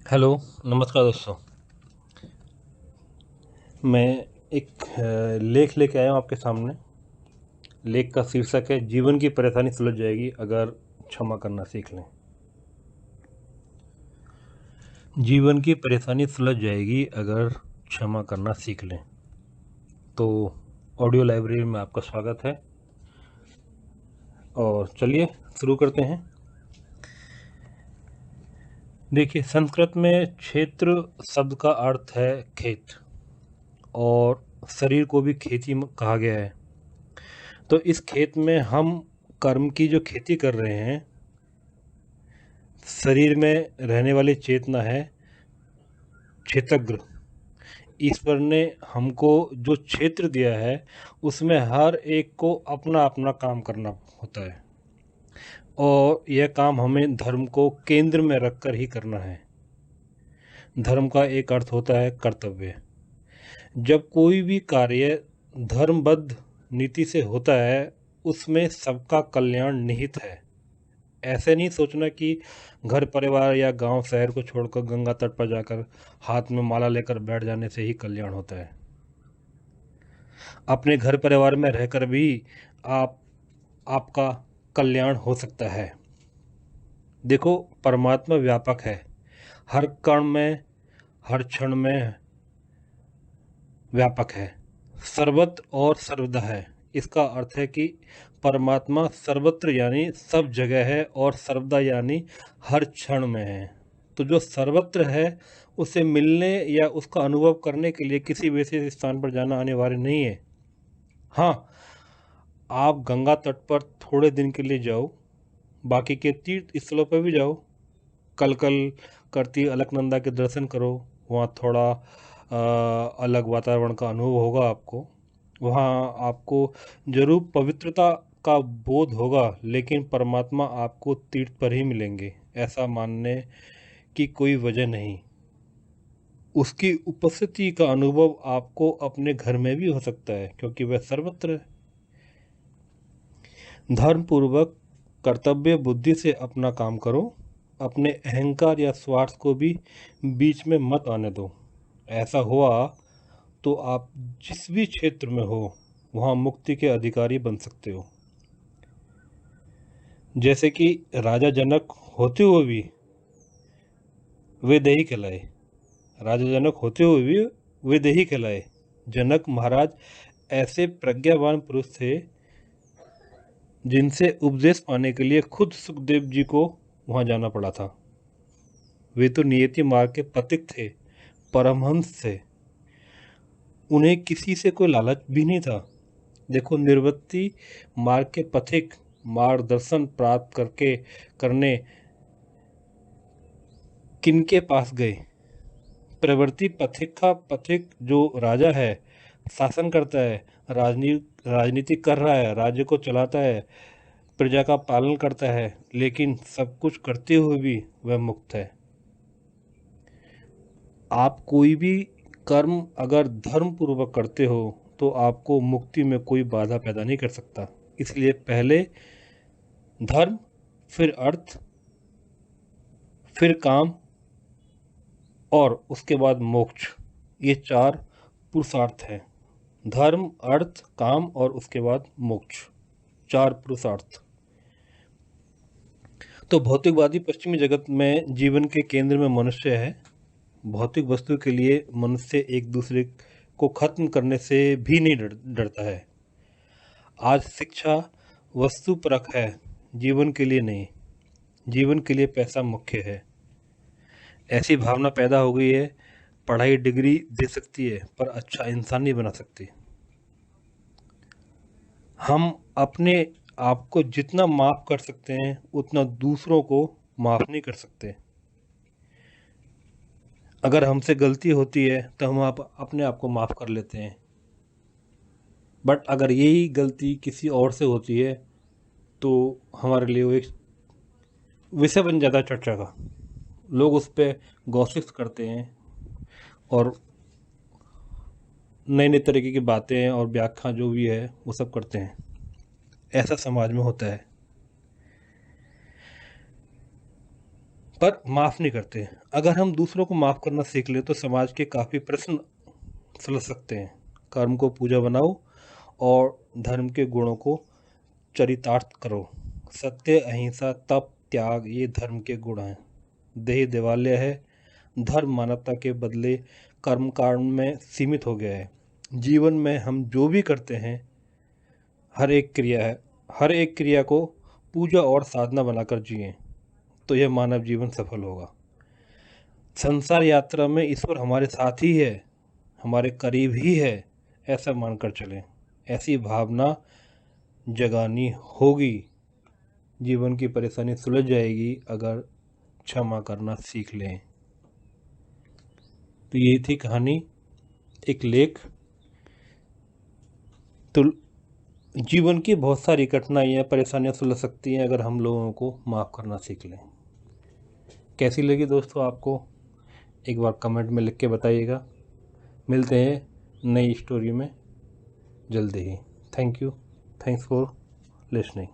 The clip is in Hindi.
हेलो, नमस्कार दोस्तों। मैं एक लेख लेके आया हूँ आपके सामने। लेख का शीर्षक है जीवन की परेशानी सुलझ जाएगी अगर क्षमा करना सीख लें। जीवन की परेशानी सुलझ जाएगी अगर क्षमा करना सीख लें। तो ऑडियो लाइब्रेरी में आपका स्वागत है और चलिए शुरू करते हैं। देखिए, संस्कृत में क्षेत्र शब्द का अर्थ है खेत और शरीर को भी खेती कहा गया है। तो इस खेत में हम कर्म की जो खेती कर रहे हैं, शरीर में रहने वाली चेतना है क्षेत्रज्ञ। ईश्वर ने हमको जो क्षेत्र दिया है उसमें हर एक को अपना अपना काम करना होता है और यह काम हमें धर्म को केंद्र में रखकर ही करना है। धर्म का एक अर्थ होता है कर्तव्य। जब कोई भी कार्य धर्मबद्ध नीति से होता है उसमें सबका कल्याण निहित है। ऐसे नहीं सोचना कि घर परिवार या गांव शहर को छोड़कर गंगा तट पर जाकर हाथ में माला लेकर बैठ जाने से ही कल्याण होता है। अपने घर परिवार में रहकर भी आप आपका कल्याण हो सकता है। देखो, परमात्मा व्यापक है, हर कण में हर क्षण में व्यापक है, सर्वत्र और सर्वदा है। इसका अर्थ है कि परमात्मा सर्वत्र यानी सब जगह है और सर्वदा यानी हर क्षण में है। तो जो सर्वत्र है उसे मिलने या उसका अनुभव करने के लिए किसी विशेष स्थान पर जाना अनिवार्य नहीं है। हाँ, आप गंगा तट पर थोड़े दिन के लिए जाओ, बाकी के तीर्थ स्थलों पर भी जाओ। कल कल करती अलकनंदा के दर्शन करो, वहाँ थोड़ा अलग वातावरण का अनुभव होगा आपको। वहाँ आपको जरूर पवित्रता का बोध होगा, लेकिन परमात्मा आपको तीर्थ पर ही मिलेंगे ऐसा मानने की कोई वजह नहीं। उसकी उपस्थिति का अनुभव आपको अपने घर में भी हो सकता है क्योंकि वह सर्वत्र है। धर्म पूर्वक कर्तव्य बुद्धि से अपना काम करो, अपने अहंकार या स्वार्थ को भी बीच में मत आने दो। ऐसा हुआ तो आप जिस भी क्षेत्र में हो वहाँ मुक्ति के अधिकारी बन सकते हो। जैसे कि राजा जनक होते हुए भी वे देही कहलाए। राजा जनक होते हुए भी वे देही कहलाए। जनक महाराज ऐसे प्रज्ञावान पुरुष थे जिनसे उपदेश पाने के लिए खुद सुखदेव जी को वहाँ जाना पड़ा था। वे तो नियति मार्ग के पथिक थे, परमहंस थे। उन्हें किसी से कोई लालच भी नहीं था। देखो, निर्वृत्ति मार्ग के पथिक मार्गदर्शन प्राप्त करके करने किनके पास गए? प्रवृत्ति पथिक का पथिक जो राजा है, शासन करता है, राजनीति कर रहा है, राज्य को चलाता है, प्रजा का पालन करता है, लेकिन सब कुछ करते हुए भी वह मुक्त है। आप कोई भी कर्म अगर धर्म पूर्वक करते हो तो आपको मुक्ति में कोई बाधा पैदा नहीं कर सकता। इसलिए पहले धर्म, फिर अर्थ, फिर काम और उसके बाद मोक्ष। ये चार पुरुषार्थ हैं। धर्म, अर्थ, काम और उसके बाद मोक्ष, चार पुरुषार्थ। तो भौतिकवादी पश्चिमी जगत में जीवन के केंद्र में मनुष्य है। भौतिक वस्तु के लिए मनुष्य एक दूसरे को खत्म करने से भी नहीं डरता है। आज शिक्षा वस्तु परक है, जीवन के लिए नहीं। जीवन के लिए पैसा मुख्य है। ऐसी भावना पैदा हो गई है, पढ़ाई डिग्री दे सकती है पर अच्छा इंसान नहीं बना सकती। हम अपने आप को जितना माफ़ कर सकते हैं उतना दूसरों को माफ़ नहीं कर सकते। अगर हमसे गलती होती है तो हम अपने आप को माफ़ कर लेते हैं, बट अगर यही गलती किसी और से होती है तो हमारे लिए वो एक विषय बन जाता है चर्चा का। लोग उस पर गॉसिप्स करते हैं और नई नई तरीके की बातें और व्याख्या जो भी है वो सब करते हैं। ऐसा समाज में होता है। पर माफ़ नहीं करते। अगर हम दूसरों को माफ़ करना सीख लें तो समाज के काफ़ी प्रश्न सुलझ सकते हैं। कर्म को पूजा बनाओ और धर्म के गुणों को चरितार्थ करो। सत्य, अहिंसा, तप, त्याग ये धर्म के गुण हैं। देह देवालय है। धर्म मानवता के बदले कर्म कांड में सीमित हो गया है। जीवन में हम जो भी करते हैं, हर एक क्रिया को पूजा और साधना बनाकर जिएं, तो यह मानव जीवन सफल होगा। संसार यात्रा में ईश्वर हमारे साथ ही है, हमारे करीब ही है, ऐसा मानकर चलें। ऐसी भावना जगानी होगी। जीवन की परेशानी सुलझ जाएगी अगर क्षमा करना सीख लें। तो यही थी कहानी, एक लेख। तो जीवन की बहुत सारी कठिनाइयाँ, परेशानियाँ सुलझ सकती हैं अगर हम लोगों को माफ़ करना सीख लें। कैसी लगी दोस्तों आपको, एक बार कमेंट में लिख के बताइएगा। मिलते हैं नई स्टोरी में जल्दी ही। Thank you, thanks for listening.